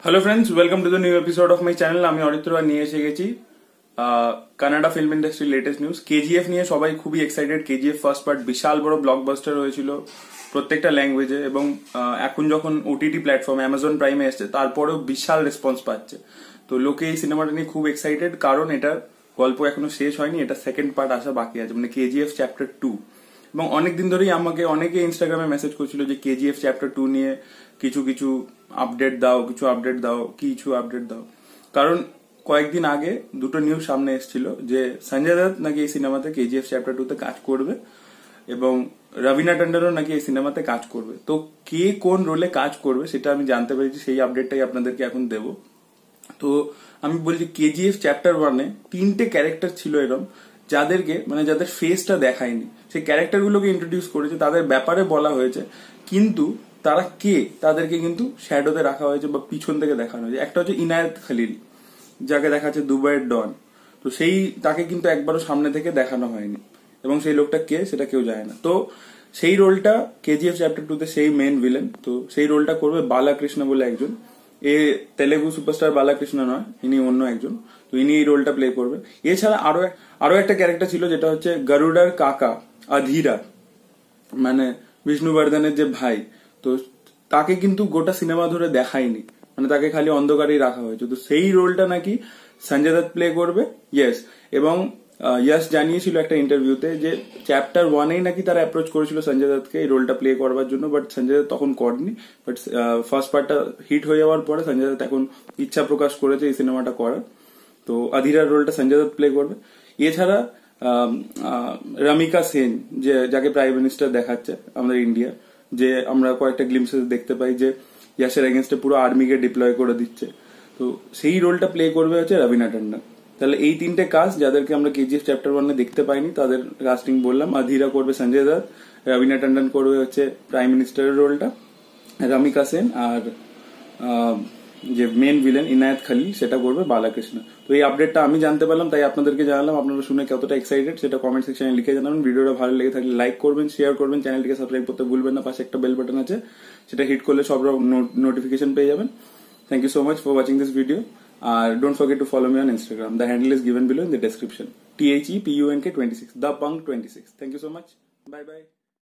Hello friends, welcome to the new episode of my channel. আমি অরিত্র আর নিয়ে এসে গেছি কানাডা ফিল্ম ইন্ডাস্ট্রির লেটেস্ট নিউজ। কেজিএফ নিয়ে সবাই খুবই এক্সাইটেড। কেজিএফ ফার্স্ট পার্ট বিশাল বড় ব্লকবাস্টার হয়েছিল প্রত্যেকটা ল্যাঙ্গুয়েজে, এবং এখন যখন ওটিটি প্ল্যাটফর্ম অ্যামাজন প্রাইমে এসছে তারপরেও বিশাল রেসপন্স পাচ্ছে। তো লোকে এই সিনেমাটা নিয়ে খুব এক্সাইটেড, কারণ এটার গল্প এখনো শেষ হয়নি, এটা সেকেন্ড পার্ট আসা বাকি আছে, মানে কেজিএফ চ্যাপ্টার 2। এবং অনেকদিন ধরেই আমাকে অনেকে ইনস্টাগ্রামে মেসেজ করছিল যে কেজিএফ চ্যাপ্টার 2 নিয়ে কিছু আপডেট দাও, কিছু আপডেট দাও। কারণ কয়েকদিন আগে দুটো নিউজ সামনে এসেছিল যে সঞ্জয় দত্ত নাকি এই সিনেমাতে কেজিএফ চ্যাপ্টার 2 তে কাজ করবে, এবং রবিনা টন্ডনও নাকি এই সিনেমাতে কাজ করবে। তো কে কোন রোলে কাজ করবে সেটা আমি জানতে পেরেছি, সেই আপডেটটাই আপনাদেরকে এখন দেব। তো আমি বলছি, কেজিএফ চ্যাপ্টার 1-এ 3টে ক্যারেক্টার ছিল এরকম, যাদেরকে মানে যাদের ফেসটা দেখায়নি, সেই ক্যারেক্টারগুলোকে ইন্ট্রোডিউস করেছে, তাদের ব্যাপারে বলা হয়েছে, কিন্তু তারা কে তাদেরকে কিন্তু শ্যাডোতে রাখা হয়েছে বা পিছন থেকে দেখানো হয়েছে। একটা হচ্ছে ইনায়েত খলিল, যাকে দেখাচ্ছে দুবাইয়ের ডন। তো তাকে কিন্তু একবারও সামনে থেকে দেখানো হয়নি, এবং সেই লোকটা কে সেটা কেউ জানে না। তো সেই রোলটা কেজিএফ চ্যাপ্টার 2-তে সেই মেন ভিলেন, তো সেই রোলটা করবে বালাকৃষ্ণ বলে একজন। তেলেগু সুপারস্টার বালাকৃষ্ণ নয়, ইনি অন্য একজন। তো ইনি এই রোলটা প্লে করবে। এছাড়া আরো একটা ক্যারেক্টার ছিল, যেটা হচ্ছে গরুডার কাকা অধীরা, মানে বিষ্ণুবর্ধনের যে ভাই। তো তাকে কিন্তু গোটা সিনেমা ধরে দেখায়নি, মানে তাকে খালি অন্ধকারেই রাখা হয়েছে। তো সেই রোলটা নাকি সঞ্জয় দত্ত প্লে করবে। ইয়েস, এবং ইয়াস জানিয়েছিল একটা ইন্টারভিউতে যে চ্যাপ্টার 1-এই নাকি তারা অ্যাপ্রোচ করেছিল সঞ্জয় দত্তকে এই রোলটা প্লে করবার জন্য, বাট সঞ্জয় দত্ত তখন করেনি। বাট ফার্স্ট পার্টটা হিট হয়ে যাওয়ার পরে সঞ্জয় দত্ত এখন ইচ্ছা প্রকাশ করেছে এই সিনেমাটা করার। তো অধীরার রোলটা সঞ্জয় দত্ত প্লে করবে। এছাড়া রমিকা সেন, যাকে প্রাইম মিনিস্টার দেখাচ্ছে আমাদের ইন্ডিয়া, যে আমরা কয়েকটা গ্লিমসেস দেখতে পাই যে ইয়াসের এগেনস্টে পুরো আর্মিকে ডিপ্লয় করে দিচ্ছে, তো সেই রোলটা প্লে করবে হচ্ছে রবিনা টন্ডন। তাহলে এই 3টে কাস্ট, যাদেরকে আমরা কেজিএফ চ্যাপ্টার 1-এ দেখতে পাইনি, তাদের কাস্টিং বললাম। অধীরা করবে সঞ্জয় দত্ত, রবিনা টন্ডন করবে হচ্ছে প্রাইম মিনিস্টারের রোলটা, রমিকা সেন আর যে মেন ভিলেন ইনায়েত খলিল সেটা করবে বালাকৃষ্ণ। তো এই আপডেটটা আমি জানতে পারলাম, তাই আপনাদেরকে জানালাম। আপনারা শুনে কতটা এক্সাইটেড সেটা কমেন্ট সেকশনে লিখে জানাবেন। ভিডিওটা ভালো লেগে থাকলে লাইক করবেন, শেয়ার করবেন, চ্যানেলটিকে সাবস্ক্রাইব করতে ভুলবেন না। পাশে একটা বেল বাটন আছে, সেটা হিট করলে সব নোটিফিকেশন পেয়ে যাবেন। Thank you so much for watching this video, আর don't forget to follow me on Instagram. The handle is given below in the description, THEPUNK26, ThePunk26. Thank you so much. Bye bye.